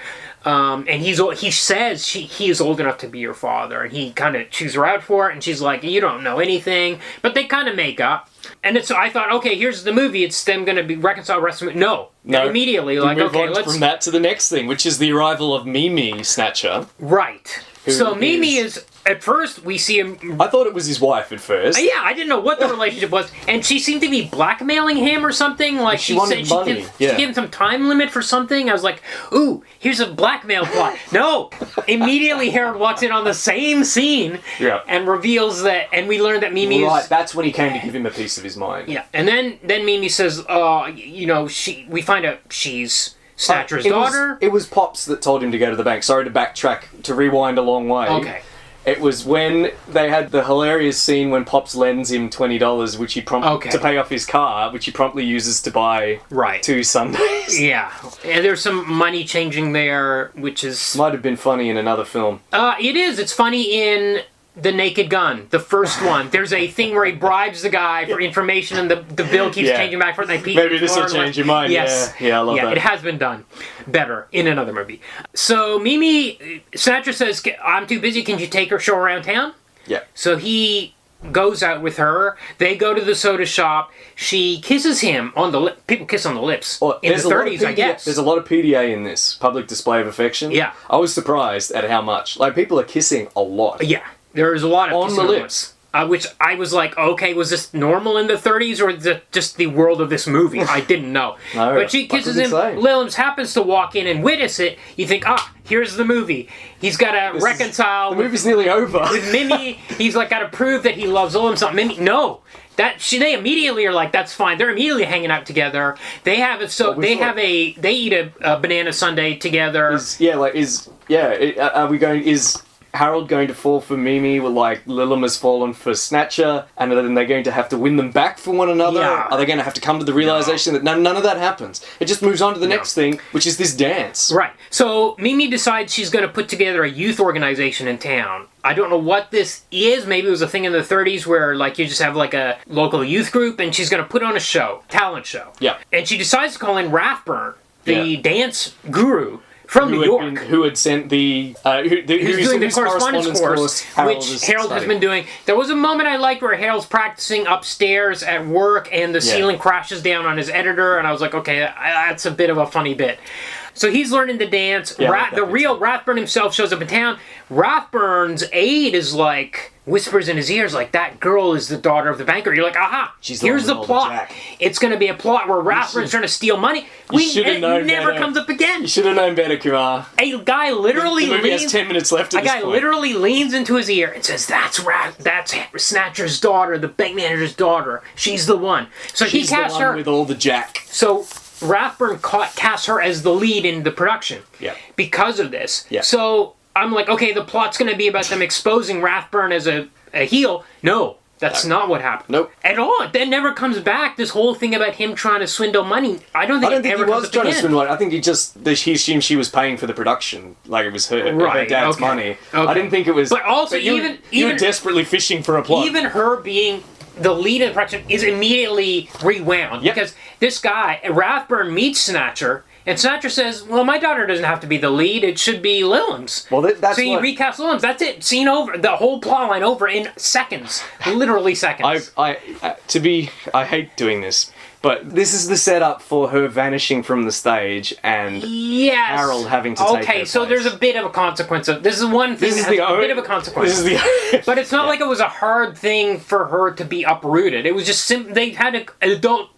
And he says he is old enough to be your father, and he kind of chews her out for it, and she's like, "You don't know anything," but they kind of make up. And I thought, okay, here's the movie. It's them going to be reconciled. No, immediately let's from that to the next thing, which is the arrival of Mimi Snatcher. Right. So Mimi is. At first, we see him... I thought it was his wife at first. Yeah, I didn't know what the relationship was. And she seemed to be blackmailing him or something. Like she wanted money. She gave him some time limit for something. I was like, ooh, here's a blackmail plot. No! Immediately, Harold walks in on the same scene and reveals that... And we learn that Mimi is... Right, that's when he came to give him a piece of his mind. Yeah, and then Mimi says, we find out she's... Snatcher's daughter. It was Pops that told him to go to the bank. Sorry to backtrack, to rewind a long way. Okay. It was when they had the hilarious scene when Pops lends him $20, which he to pay off his car, which he promptly uses to buy 2 sundaes. Yeah, and there's some money changing there, which is might have been funny in another film. It is. It's funny in The Naked Gun, the first one. There's a thing where he bribes the guy for information, and the bill keeps changing back and forth. Maybe this will change your mind. Yes. Yeah, I love that. It has been done better in another movie. So Mimi, Snatcher says, "I'm too busy. Can you take her show around town?" Yeah. So he goes out with her. They go to the soda shop. She kisses him on the lip. People kiss on the lips. In the 30s, I guess. There's a lot of PDA in this, public display of affection. Yeah. I was surprised at how much. Like, people are kissing a lot. Yeah. There's a lot of on the lips. Which I was like, okay, was this normal in the 30s or is it just the world of this movie? I didn't know. No, but she kisses him. Lillums happens to walk in and witness it. You think, here's the movie. He's got to reconcile. The movie's nearly over. With Mimi. He's like got to prove that he loves Lillums. Not Mimi. No. They immediately are like, that's fine. They're immediately hanging out together. They have it. So they eat a banana sundae together. Are we going? Is Harold going to fall for Mimi like Lillum has fallen for Snatcher, and then they're going to have to win them back for one another? Yeah. Are they going to have to come to the realization that none of that happens? It just moves on to the next thing, which is this dance. Right. So Mimi decides she's going to put together a youth organization in town. I don't know what this is. Maybe it was a thing in the 30s where like you just have like a local youth group, and she's going to put on a talent show. Yeah. And she decides to call in Rathburn, the dance guru. From New York. Who had sent who's doing the correspondence course, which Harold has been doing. There was a moment I liked where Harold's practicing upstairs at work and the ceiling crashes down on his editor, and I was like, okay, that's a bit of a funny bit. So he's learning to dance. Yeah, the real Rathburn himself shows up in town. Rathburn's aide is like, whispers in his ears like, that girl is the daughter of the banker. You're like, aha, here's the plot. It's going to be a plot where Rathburn's trying to steal money. It never comes up again. You should have known better, Kumar. A guy literally the movie has 10 minutes left at this point. Literally leans into his ear and says, that's Snatcher's daughter, the bank manager's daughter. She's the one. So She's he casts the one her with all the jack. So Rathburn cast her as the lead in the production. Yeah. Because of this. Yeah. So I'm like, okay, the plot's going to be about them exposing Rathburn as a heel. No. That's not what happened. Nope. At all. That never comes back. This whole thing about him trying to swindle money. I don't think he was trying to again. swindle money. I think he assumed she was paying for the production, like it was her dad's money. Okay. I didn't think it was. But also, you were desperately fishing for a plot. Even her being the lead in the production is immediately rewound because this guy Rathburn meets Snatcher. And Snatcher says, well, my daughter doesn't have to be the lead. It should be Lillum's. Well, that's so he recasts Lillum's. That's it. Scene over. The whole plot line over in seconds. Literally seconds. I hate doing this, but this is the setup for her vanishing from the stage and Harold having to take her Okay, so place. there's a bit of a consequence of this. Is one thing that has a bit of a consequence. But it's not like it was a hard thing for her to be uprooted. It was just they had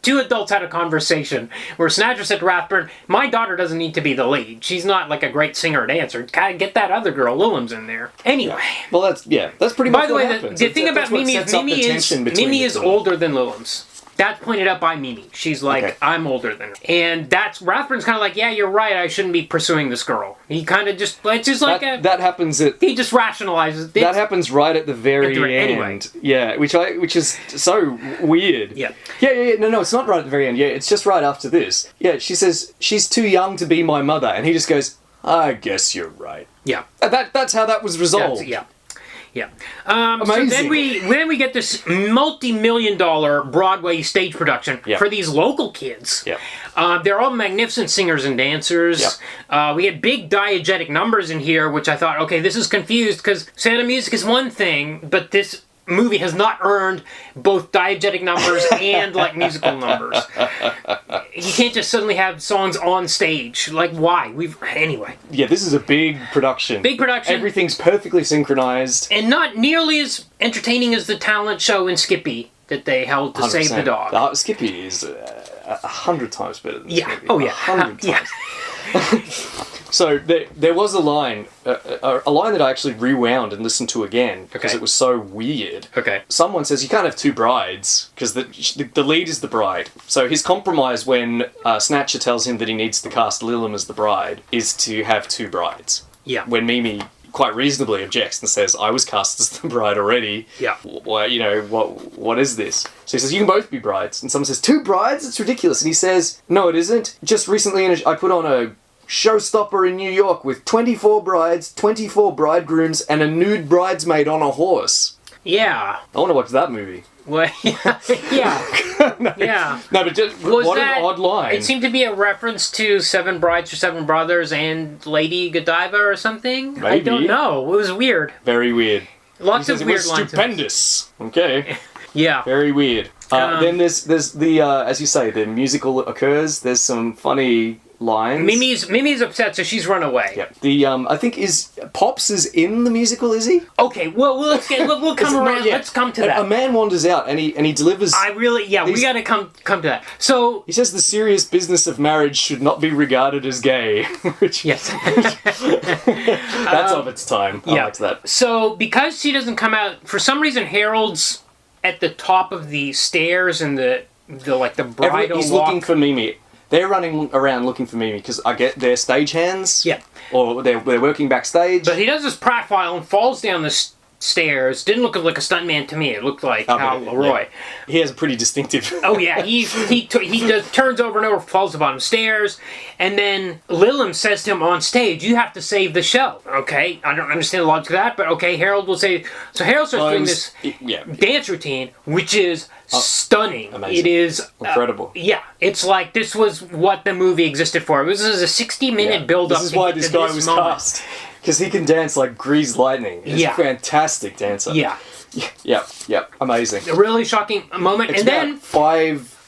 two adults had a conversation where Snatcher said to Rathburn, my daughter doesn't need to be the lead. She's not like a great singer or dancer. Get that other girl, Lillum's in there. Anyway. Yeah. Well, that's pretty much By the what way, happens. the thing about Mimi is Mimi is older than Lillum's. That's pointed out by Mimi. She's like, I'm older than her. And that's, Rathburn's kind of like, yeah, you're right, I shouldn't be pursuing this girl. He kind of just, it's just like that happens at... He just rationalizes. That happens right at the very end. Anyway. Yeah, which is so weird. Yeah. Yeah, no, it's not right at the very end. Yeah, it's just right after this. Yeah, she says, she's too young to be my mother. And he just goes, I guess you're right. Yeah. That's how that was resolved. Yeah. Amazing. So then we get this multi-million-dollar Broadway stage production for these local kids. Yeah. They're all magnificent singers and dancers. Yeah. We had big diegetic numbers in here, which I thought, okay, this is confused because Sound of Music is one thing, but this movie has not earned both diegetic numbers and like musical numbers. You can't just suddenly have songs on stage. Like, why? Anyway. Yeah, this is a big production. Big production. Everything's perfectly synchronized. And not nearly as entertaining as the talent show in Skippy that they held to 100%. save the dog. Skippy is 100 times better than Yeah. Skippy. Oh, yeah. 100 times. So there was a line that I actually rewound and listened to again because it was so weird. Okay. Someone says you can't have two brides because the lead is the bride. So his compromise when Snatcher tells him that he needs to cast Lillum as the bride is to have two brides. Yeah. When Mimi quite reasonably objects and says, I was cast as the bride already. Yeah. What is this? So he says, you can both be brides. And someone says, two brides? It's ridiculous. And he says, no, it isn't. Just recently I put on a showstopper in New York with 24 brides, 24 bridegrooms, and a nude bridesmaid on a horse. Yeah. I want to watch that movie. Well, yeah. No, Yeah. No, but just, what an odd line. It seemed to be a reference to Seven Brides for Seven Brothers and Lady Godiva or something. Maybe. I don't know. It was weird. Very weird. Lots He of says weird it was lines. stupendous. Okay. Yeah. Very weird. Then there's the as you say, the musical occurs. There's some funny lines. Mimi's upset, so she's run away. Yeah. The I think Pops is in the musical, is he? Okay. Well, we'll come around. Let's come to that. A man wanders out and he delivers. We got to come to that. So he says the serious business of marriage should not be regarded as gay. Which yes, that's of its time. I liked that. So because she doesn't come out for some reason, Harold's at the top of the stairs and the bridal He's walk. looking for Mimi. They're running around looking for Mimi because I get they're stagehands. Yeah. Or they're working backstage. But he does this pratfall and falls down the stairs. Didn't look like a stuntman to me. It looked like Hal Le Roy. Yeah. He has a pretty distinctive. Oh yeah, he turns over and over, falls the bottom stairs, and then Lillum says to him on stage, "You have to save the show." Okay, I don't understand the logic of that, but okay, Harold will say. So Harold starts doing this dance routine, which is stunning. Amazing. It is incredible. Yeah, it's like this was what the movie existed for. This is a 60-minute build-up. This is why this guy was cast. Because he can dance like greased lightning. He's a fantastic dancer. Yeah. Yeah. Amazing. A really shocking moment.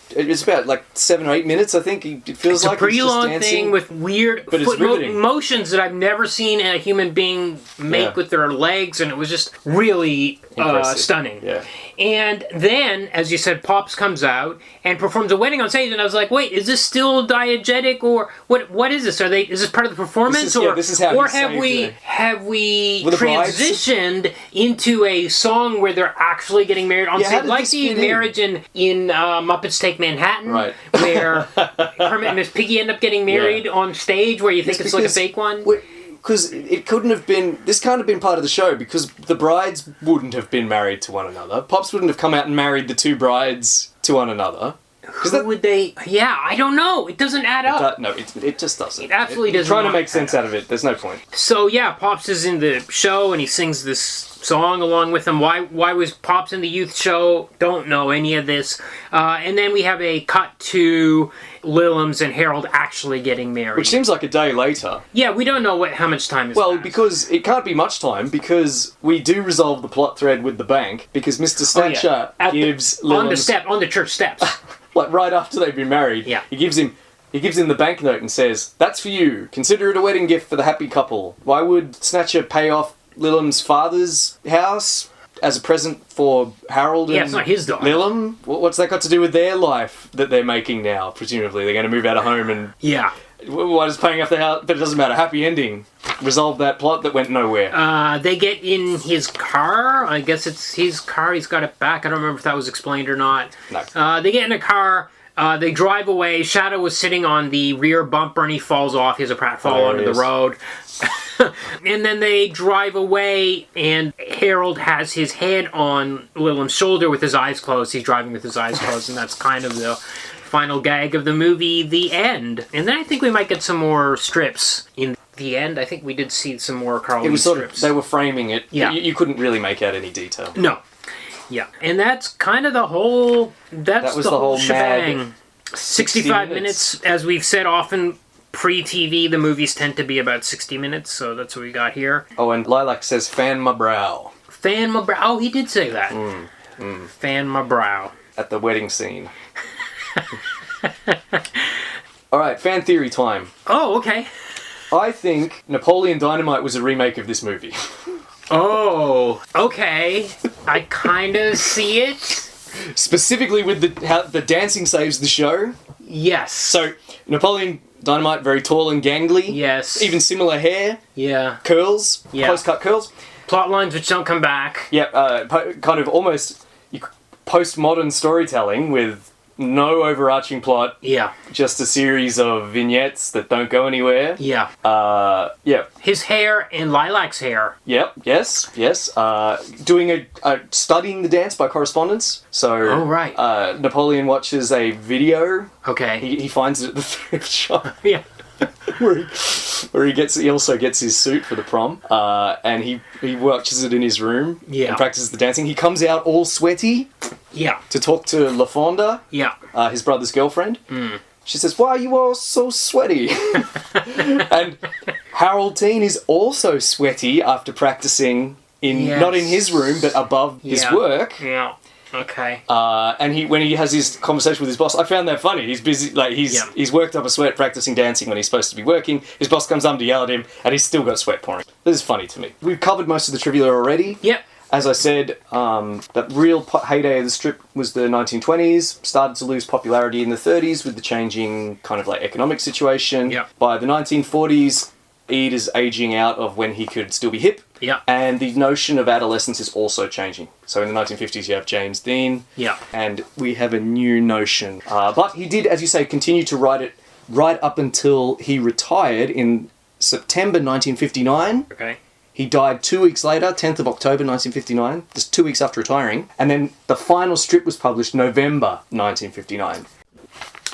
It's about like 7 or 8 minutes, I think. It feels like it's a pretty just long dancing. thing with weird But it's riveting. motions that I've never seen a human being make with their legs, and it was just really Impressive. stunning. Yeah. And then, as you said, Pops comes out and performs a wedding on stage, and I was like, wait, is this still diegetic, or what is this? Is this part of the performance? This is how or he have we Were the brides- transitioned into a song where they're actually getting married on Yeah, how stage? did Like this the fit marriage in Muppets Take Manhattan, Right. where Kermit and Miss Piggy end up getting married on stage, where you think it's like a fake one. Because it couldn't have been... This can't have been part of the show, because the brides wouldn't have been married to one another. Pops wouldn't have come out and married the two brides to one another. Who would they... Yeah, I don't know. It doesn't add up. No, it just doesn't. It absolutely doesn't. Trying to make sense out of it, there's no point. So yeah, Pops is in the show and he sings this song along with them. Why was Pops in the youth show? Don't know any of this. And then we have a cut to Lillums and Harold actually getting married. Which seems like a day later. Yeah, we don't know how much time has Well, passed. because it can't be much time, because we do resolve the plot thread with the bank, because Mr. Snatcher gives Lillums... on the church steps. Like, right after they've been married, Yeah. he gives him the banknote and says, "That's for you. Consider it a wedding gift for the happy couple." Why would Snatcher pay off Lillum's father's house as a present for Harold and Yeah, it's not his daughter. Lillum? What's that got to do with their life that they're making now? Presumably, they're going to move out of home, and Yeah. why does paying off the house? But it doesn't matter. Happy ending. Resolve that plot that went nowhere. They get in his car. I guess it's his car. He's got it back. I don't remember if that was explained or not. No. They get in a car. They drive away. Shadow was sitting on the rear bumper and he falls off. He has a pratfall onto the road. And then they drive away and Harold has his head on Lillum's shoulder with his eyes closed. He's driving with his eyes closed, and that's kind of the final gag of the movie, the end. And then I think we might get some more strips in the end. I think we did see some more Carl It was strips. sort of, they were framing it. Yeah. You couldn't really make out any detail. No. Yeah. And that's kind of the whole... That was the whole shebang. 65 minutes. minutes. As we've said often, pre-TV, the movies tend to be about 60 minutes, so that's what we got here. Oh, and Lilac says, "Fan my brow." Fan my brow. Oh, he did say that. Fan my brow. At the wedding scene. Alright, fan theory time. Oh, okay. I think Napoleon Dynamite was a remake of this movie. Oh, okay. I kind of see it. Specifically with how the dancing saves the show. Yes. So, Napoleon Dynamite, very tall and gangly. Yes. Even similar hair. Yeah. Curls. Yeah. Close cut curls. Plot lines which don't come back. Yep, kind of almost postmodern storytelling with no overarching plot. Yeah. Just a series of vignettes that don't go anywhere. Yeah. Yep. His hair and Lilac's hair. Yep. Yes. Doing studying the dance by correspondence. So, Oh, right. Napoleon watches a video. Okay. He finds it at the thrift shop. Yeah. where he also gets his suit for the prom, and he watches it in his room and practices the dancing. He comes out all sweaty Yeah. to talk to La Fonda, Yeah. his brother's girlfriend. She says, "Why are you all so sweaty?" And Harold Teen is also sweaty after practicing not in his room but above his work. Yeah. Okay. And when he has his conversation with his boss, I found that funny. He's busy, he's worked up a sweat practicing dancing when he's supposed to be working. His boss comes up to yell at him, and he's still got sweat pouring. This is funny to me. We've covered most of the trivia already. Yep. As I said, that real heyday of the strip was the 1920s. Started to lose popularity in the 30s with the changing kind of like economic situation. Yep. By the 1940s, Ed is aging out of when he could still be hip. Yeah. And the notion of adolescence is also changing. So in the 1950s, you have James Dean. Yeah. And we have a new notion. But he did, as you say, continue to write it right up until he retired in September 1959. Okay. He died 2 weeks later, 10th of October 1959, just 2 weeks after retiring. And then the final strip was published November 1959.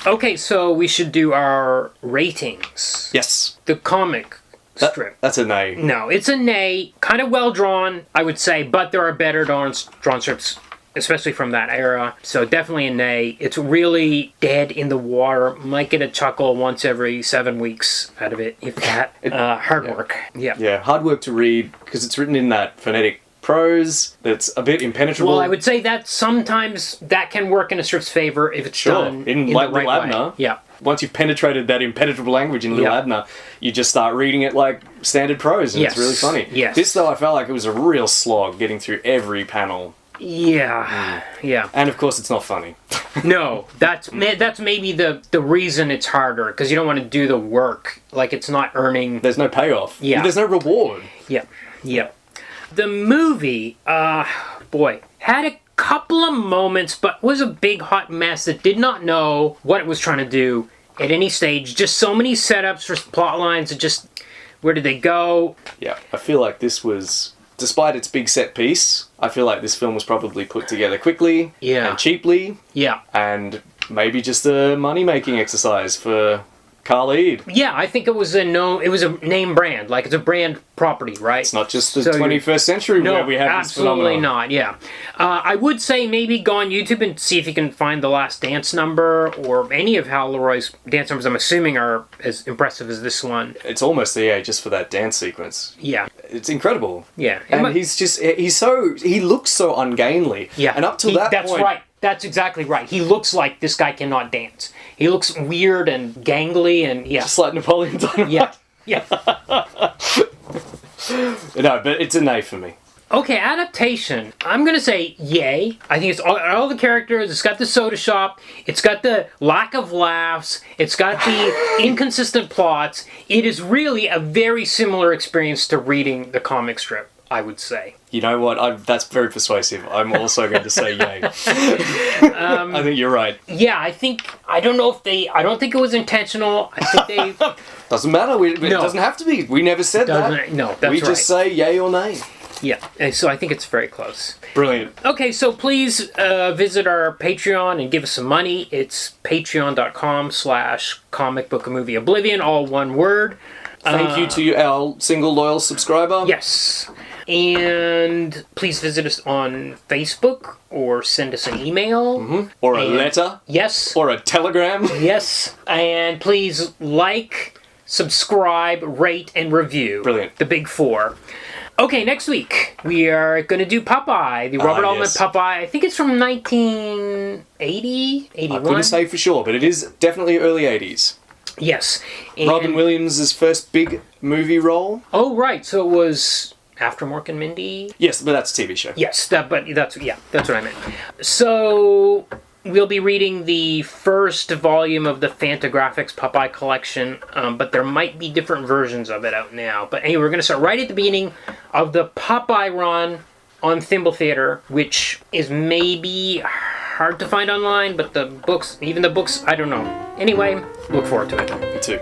Okay, so we should do our ratings. Yes. The comic strip. That's a nay. No, it's a nay. Kind of well drawn, I would say, but there are better drawn strips, especially from that era. So definitely a nay. It's really dead in the water. Might get a chuckle once every 7 weeks out of it, if that. Hard work. Yeah. Yeah, hard work to read because it's written in that phonetic prose that's a bit impenetrable. Well, I would say that sometimes that can work in a strip's favor if it's done in like the right Little way. Abner. Yeah. Once you've penetrated that impenetrable language in Little Abner, you just start reading it like standard prose, and it's really funny. Yes. This, though, I felt like it was a real slog getting through every panel Yeah, yeah. And of course, it's not funny. No, that's maybe the reason it's harder, because you don't want to do the work. Like, it's not earning... There's no payoff. Yeah. There's no reward. Yeah, yeah. The movie, boy, had a couple of moments, but was a big hot mess that did not know what it was trying to do at any stage. Just so many setups for plot lines, and just where did they go? Yeah, I feel like this was, despite its big set piece, I feel like this film was probably put together quickly and cheaply. Yeah. And maybe just a money-making exercise for Khalid. Yeah, I think it was a name brand, like it's a brand property, right? It's not just the 21st century where we have this phenomenon. Absolutely not, yeah. I would say maybe go on YouTube and see if you can find The Last Dance number, or any of Hal Le Roy's dance numbers. I'm assuming are as impressive as this one. It's almost EA just for that dance sequence. Yeah. It's incredible. Yeah. And he looks so ungainly. Yeah. And up till that point... That's right. That's exactly right. He looks like this guy cannot dance. He looks weird and gangly and, yeah. Just like Napoleon Dynamite. Yeah. Yeah. No, but it's an A for me. Okay, adaptation. I'm going to say yay. I think it's all the characters. It's got the soda shop. It's got the lack of laughs. It's got the inconsistent plots. It is really a very similar experience to reading the comic strip, I would say. You know what? That's very persuasive. I'm also going to say yay. I think you're right. Yeah, I don't think it was intentional. I think they... Doesn't matter. It doesn't have to be. We never said that. No, that's right. We just say yay or nay. Yeah, and so I think it's very close. Brilliant. Okay, so please visit our Patreon and give us some money. It's patreon.com/comicbookamovieoblivion, all one word. Thank you to our single loyal subscriber. Yes. And please visit us on Facebook or send us an email. Mm-hmm. Or a letter. Yes. Or a telegram. Yes. And please like, subscribe, rate, and review. Brilliant. The big four. Okay, next week we are going to do Popeye, the Robert Altman Popeye. I think it's from 1980, 81. I couldn't say for sure, but it is definitely early 80s. Yes. And Robin Williams' first big movie role. Oh, right. So it was after Mork and Mindy? Yes, but that's a TV show. Yes, that's what I meant. So we'll be reading the first volume of the Fantagraphics Popeye collection, but there might be different versions of it out now. But anyway, we're going to start right at the beginning of the Popeye run on Thimble Theater, which is maybe hard to find online, but even the books, I don't know. Anyway, look forward to it. Me too.